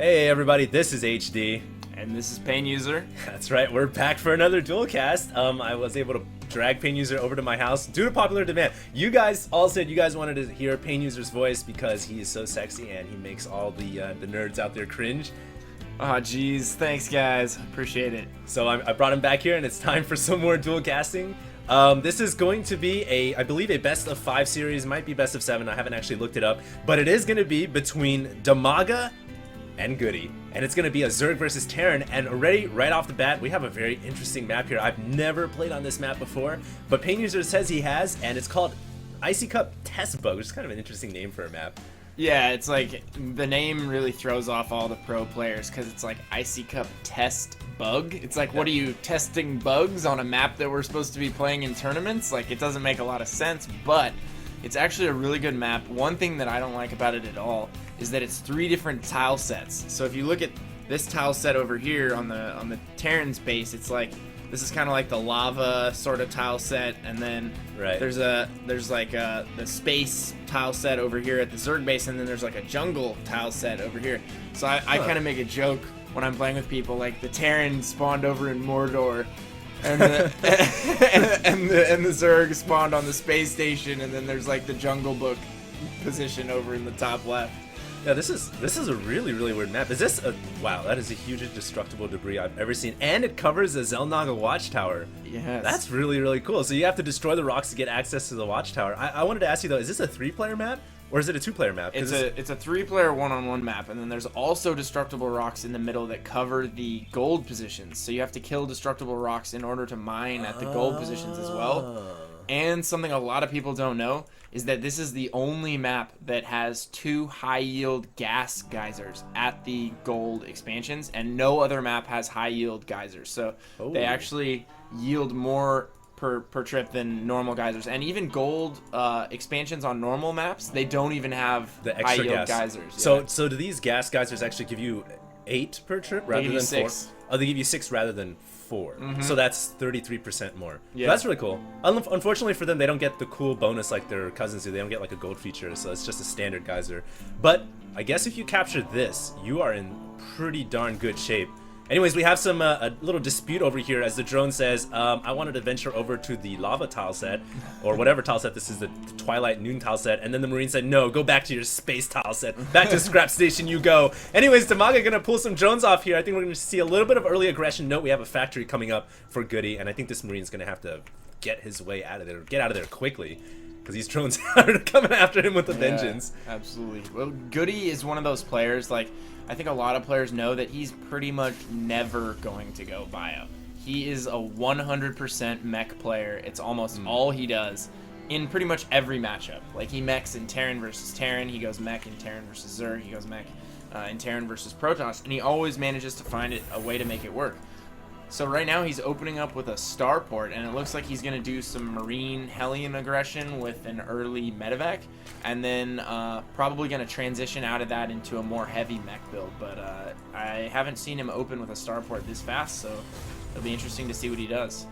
Hey everybody, this is HD. And this is Pain User. That's right, we're back for another dual cast. I was able to drag Pain User over to my house due to popular demand. You guys all said you guys wanted to hear Pain User's voice because he is so sexy and he makes all the nerds out there cringe. Oh geez, thanks guys, appreciate it. So I brought him back here and it's time for some more dual casting. This is going to be I believe a best of 5 series, might be best of 7, I haven't actually looked it up, but it is going to be between Dimaga and Goody, and it's going to be a Zerg versus Terran, and already right off the bat we have a very interesting map here. I've never played on this map before, but Pain User says he has, and it's called Icy Cup Test Bug, which is kind of an interesting name for a map. Yeah, it's like the name really throws off all the pro players because it's like Icy Cup Test Bug. It's like, what are you testing bugs on a map that we're supposed to be playing in tournaments? Like, it doesn't make a lot of sense, but it's actually a really good map. One thing that I don't like about it at all is that it's 3 different tile sets. So if you look at this tile set over here on the Terran's base, it's like, this is kind of like the lava sort of tile set, and then there's like the space tile set over here at the Zerg base, and then there's like a jungle tile set over here. So I kind of make a joke when I'm playing with people, like the Terran spawned over in Mordor, and the and the Zerg spawned on the space station, and then there's like the Jungle Book position over in the top left. Yeah, this is a really weird map. Is this a wow? That is the hugest destructible debris I've ever seen, and it covers a Xel'Naga watchtower. Yes, that's really cool. So you have to destroy the rocks to get access to the watchtower. I wanted to ask you though, is this a 3-player map or is it a 2-player map? It's a 3-player one-on-one map, and then there's also destructible rocks in the middle that cover the gold positions. So you have to kill destructible rocks in order to mine at the gold positions as well. And something a lot of people don't know is that this is the only map that has 2 high-yield gas geysers at the gold expansions, and no other map has high-yield geysers. So they actually yield more per trip than normal geysers. And even gold expansions on normal maps, they don't even have the extra high-yield gas geysers. So do these gas geysers actually give you 8 per trip rather than 6. 4? Oh, they give you 6 rather than 4. So that's 33% more. Yeah. So that's really cool. Unfortunately for them, they don't get the cool bonus like their cousins do. They don't get like a gold feature, so it's just a standard geyser. But I guess if you capture this, you are in pretty darn good shape. Anyways, we have some a little dispute over here as the drone says, I wanted to venture over to the lava tile set, or whatever tile set this is, the Twilight Noon tile set, and then the Marine said, no, go back to your space tile set. Back to scrap station you go. Anyways, Dimaga gonna pull some drones off here. I think we're gonna see a little bit of early aggression. Note we have a factory coming up for Goody, and I think this Marine's gonna have to get his way out of there, get out of there quickly, because these drones are coming after him with a vengeance. Absolutely. Well, Goody is one of those players, like, I think a lot of players know that he's pretty much never going to go bio. He is a 100% mech player. It's almost all he does in pretty much every matchup. Like, he mechs in Terran versus Terran, he goes mech in Terran versus Zerg, he goes mech in Terran versus Protoss, and he always manages to find a way to make it work. So right now he's opening up with a starport, and it looks like he's going to do some Marine Hellion aggression with an early medevac, and then probably going to transition out of that into a more heavy mech build. But I haven't seen him open with a starport this fast, so it'll be interesting to see what he does.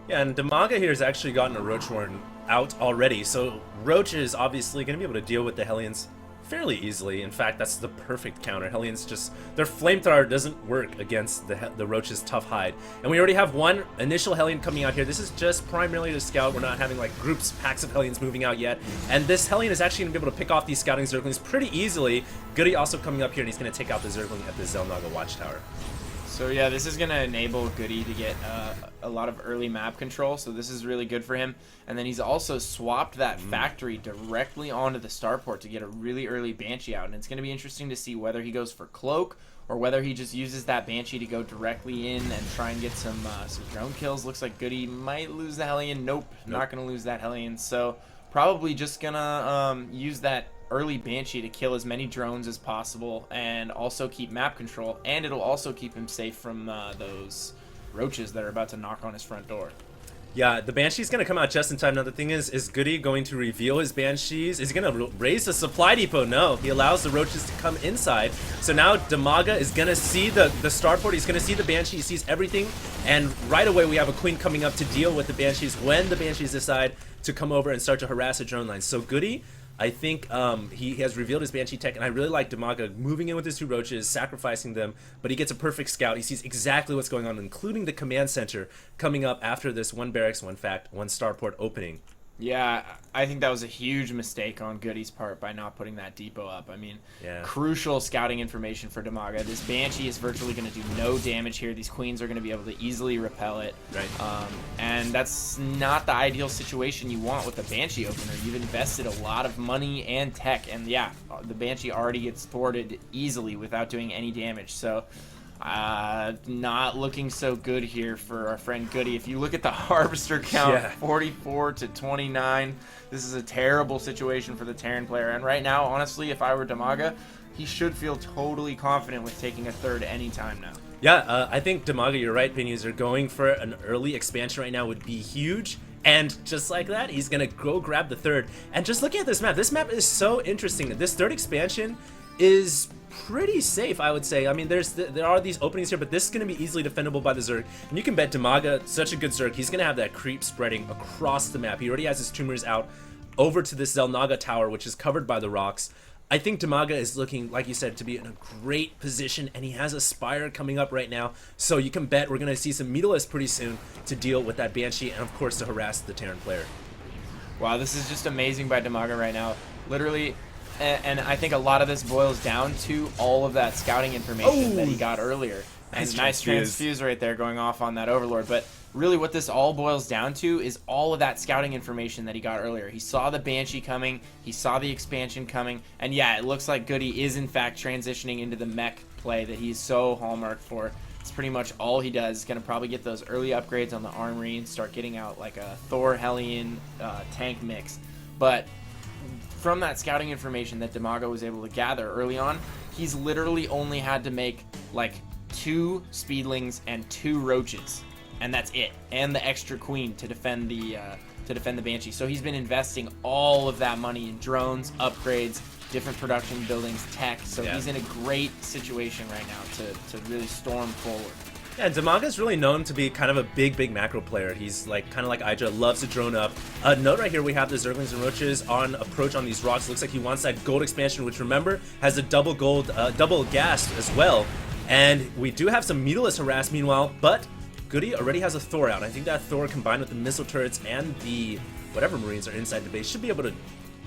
Yeah, and Dimaga here has actually gotten a Roach Warren out already, so Roach is obviously going to be able to deal with the Hellions fairly easily. In fact, that's the perfect counter. Hellions just, their flamethrower doesn't work against the Roach's tough hide. And we already have one initial Hellion coming out here. This is just primarily to scout. We're not having like groups, packs of Hellions moving out yet. And this Hellion is actually going to be able to pick off these scouting Zerglings pretty easily. Goody also coming up here, and he's going to take out the Zergling at the Xel'Naga watchtower. So yeah, this is going to enable Goody to get a lot of early map control, so this is really good for him. And then he's also swapped that factory directly onto the starport to get a really early Banshee out. And it's going to be interesting to see whether he goes for Cloak or whether he just uses that Banshee to go directly in and try and get some drone kills. Looks like Goody might lose the Hellion. Nope. Not going to lose that Hellion. So probably just going to use that early Banshee to kill as many drones as possible and also keep map control, and it'll also keep him safe from those roaches that are about to knock on his front door. Yeah, the Banshee's going to come out just in time. Now the thing is Goody going to reveal his Banshees? Is he going to raise the supply depot? No, he allows the roaches to come inside. So now Dimaga is going to see the starport, he's going to see the Banshee, he sees everything, and right away we have a Queen coming up to deal with the Banshees when the Banshees decide to come over and start to harass the drone lines. So Goody I think he has revealed his Banshee tech, and I really like Dimaga moving in with his 2 roaches, sacrificing them, but he gets a perfect scout. He sees exactly what's going on, including the command center coming up after this 1 barracks, 1 fact, 1 starport opening. Yeah, I think that was a huge mistake on Goody's part by not putting that depot up. I mean, crucial scouting information for Dimaga. This Banshee is virtually going to do no damage here. These queens are going to be able to easily repel it. Right. And that's not the ideal situation you want with a Banshee opener. You've invested a lot of money and tech, and yeah, the Banshee already gets thwarted easily without doing any damage. So not looking so good here for our friend Goody. If you look at the harvester count, 44 to 29, this is a terrible situation for the Terran player. And right now, honestly, if I were Dimaga, he should feel totally confident with taking a 3rd anytime now. Yeah, I think Dimaga, you're right, Pin-User. Going for an early expansion right now would be huge. And just like that, he's going to go grab the 3rd. And just looking at this map is so interesting. This 3rd expansion is pretty safe, I would say. I mean, there are these openings here, but this is going to be easily defendable by the Zerg. And you can bet Dimaga, such a good Zerg, he's going to have that creep spreading across the map. He already has his tumors out over to this Xel'Naga tower, which is covered by the rocks. I think Dimaga is looking, like you said, to be in a great position, and he has a Spire coming up right now. So you can bet we're going to see some Meatless pretty soon to deal with that Banshee and, of course, to harass the Terran player. Wow, this is just amazing by Dimaga right now. Literally, and I think a lot of this boils down to all of that scouting information that he got earlier. And nice transfuse right there going off on that Overlord. But really what this all boils down to is all of that scouting information that he got earlier. He saw the Banshee coming, he saw the expansion coming, and yeah, it looks like Goody is in fact transitioning into the mech play that he's so hallmarked for. It's pretty much all he does. He's going to probably get those early upgrades on the armory and start getting out like a Thor Hellion tank mix. But from that scouting information that Dimaga was able to gather early on, he's literally only had to make like 2 speedlings and 2 roaches, and that's it, and the extra queen to defend the Banshee. So he's been investing all of that money in drones, upgrades, different production buildings, tech. So he's in a great situation right now to really storm forward. Yeah, Dimaga's really known to be kind of a big macro player. He's like kind of like Idra, loves to drone up. Note right here, we have the Zerglings and Roaches on approach on these rocks. Looks like he wants that gold expansion, which remember has a double gold, double gas as well. And we do have some Meatless harass meanwhile, but Goody already has a Thor out. I think that Thor combined with the missile turrets and the whatever Marines are inside the base should be able to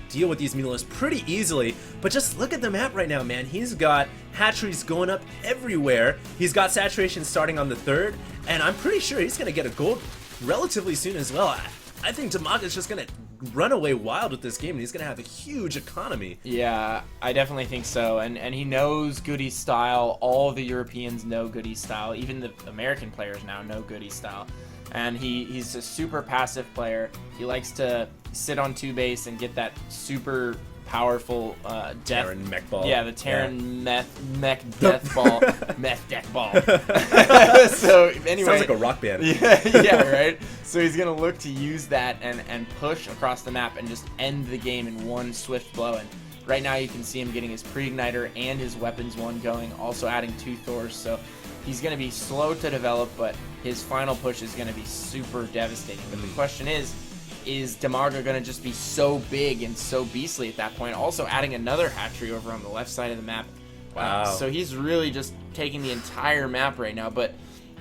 deal with these Meatless pretty easily. But just look at the map right now, man. He's got hatcheries going up everywhere. He's got saturation starting on the 3rd, and I'm pretty sure he's going to get a gold relatively soon as well. I think Dimaga's just going to run away wild with this game, and he's going to have a huge economy. Yeah, I definitely think so. And he knows Goody's style. All the Europeans know Goody's style. Even the American players now know Goody's style. And he's a super passive player. He likes to sit on 2 base and get that super powerful Terran mech ball. Yeah, the Terran mech death ball. Mech death ball. So anyway, sounds like a rock band. Yeah, right. So he's gonna look to use that and push across the map and just end the game in one swift blow. And right now you can see him getting his pre-igniter and his weapons 1 going, also adding 2 Thors. So he's gonna be slow to develop, but his final push is gonna be super devastating. But the question is Dimaga going to just be so big and so beastly at that point? Also adding another hatchery over on the left side of the map. Wow. So he's really just taking the entire map right now, but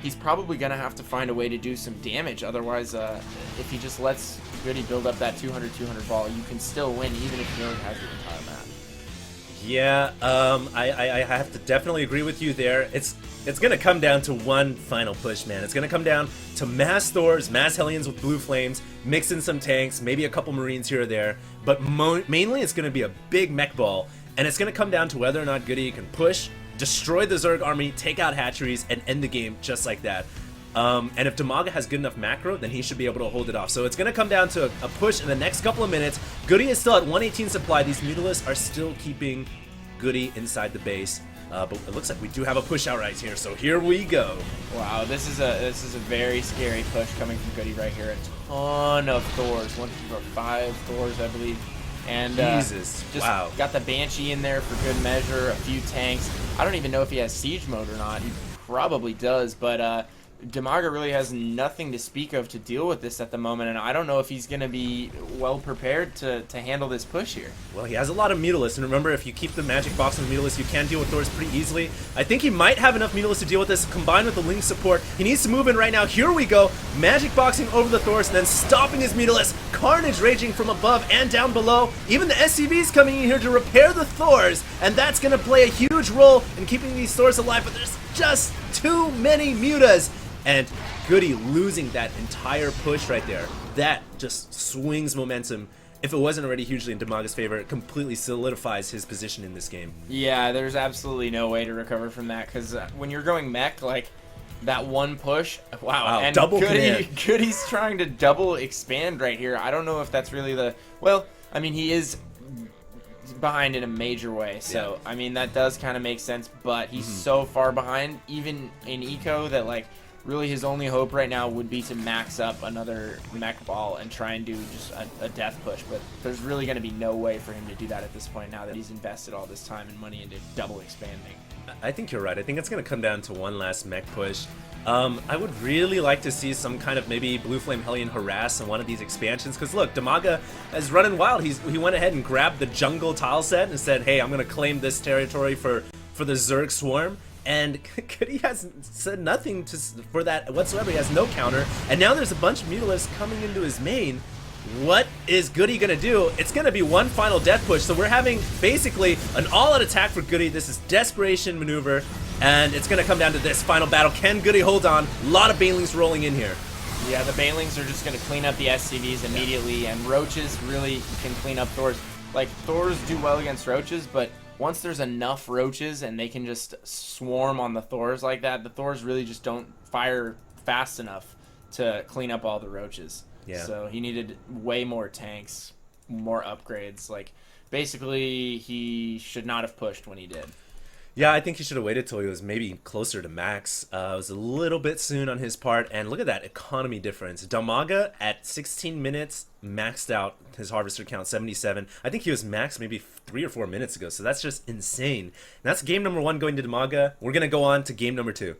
he's probably going to have to find a way to do some damage. Otherwise, if he just lets Goody build up that 200 ball, you can still win even if he only has the entire map. Yeah, I have to definitely agree with you there. It's going to come down to one final push, man. It's going to come down to mass Thors, mass Hellions with blue flames, mix in some tanks, maybe a couple Marines here or there, but mainly it's going to be a big mech ball, and it's going to come down to whether or not Goody can push, destroy the Zerg army, take out hatcheries, and end the game just like that. And if Dimaga has good enough macro, then he should be able to hold it off. So it's going to come down to a push in the next couple of minutes. Goody is still at 118 supply. These Mutalisks are still keeping Goody inside the base. But it looks like we do have a push out right here, so here we go. Wow, this is a very scary push coming from Goody right here. A ton of Thors, 1, 2, 4, 5 Thors, I believe. And Jesus, just wow. Got the Banshee in there for good measure, a few tanks. I don't even know if he has siege mode or not. He probably does, but Dimaga really has nothing to speak of to deal with this at the moment, and I don't know if he's going to be well prepared to handle this push here. Well, he has a lot of Mutalisk, and remember, if you keep the magic box on the Mutalisk, you can deal with Thors pretty easily. I think he might have enough Mutalisk to deal with this, combined with the Link support. He needs to move in right now. Here we go. Magic boxing over the Thors, and then stopping his Mutalisk. Carnage raging from above and down below. Even the SCV's coming in here to repair the Thors, and that's going to play a huge role in keeping these Thors alive, but there's just too many Mutas. And Goody losing that entire push right there. That just swings momentum. If it wasn't already hugely in Dimaga's favor, it completely solidifies his position in this game. Yeah, there's absolutely no way to recover from that, because when you're going mech, like, that one push, wow, and double command. Goody's trying to double expand right here. I don't know if that's really the, well, I mean, he is behind in a major way, so I mean, that does kind of make sense, but he's so far behind, even in eco, that, like, really his only hope right now would be to max up another mech ball and try and do just a death push, but there's really going to be no way for him to do that at this point now that he's invested all this time and money into double expanding. I think you're right. I think it's going to come down to one last mech push. I would really like to see some kind of maybe Blue Flame Hellion harass in one of these expansions, because look, Dimaga is running wild. He went ahead and grabbed the jungle tile set and said, hey, I'm going to claim this territory for the Zerg Swarm. And Goody has said nothing for that whatsoever. He has no counter. And now there's a bunch of Mutalisks coming into his main. What is Goody going to do? It's going to be one final death push. So we're having basically an all-out attack for Goody. This is desperation maneuver. And it's going to come down to this final battle. Can Goody hold on? A lot of Banelings rolling in here. Yeah, the Banelings are just going to clean up the SCVs immediately. And Roaches really can clean up Thors. Like, Thors do well against Roaches, but once there's enough Roaches and they can just swarm on the Thors like that, the Thors really just don't fire fast enough to clean up all the Roaches. Yeah. So he needed way more tanks, more upgrades. Like, basically, he should not have pushed when he did. Yeah, I think he should have waited till he was maybe closer to max. It was a little bit soon on his part, and look at that economy difference. Dimaga at 16 minutes maxed out his harvester count, 77. I think he was maxed maybe 3 or 4 minutes ago, so that's just insane. And that's game number 1 going to Dimaga. We're going to go on to game number 2.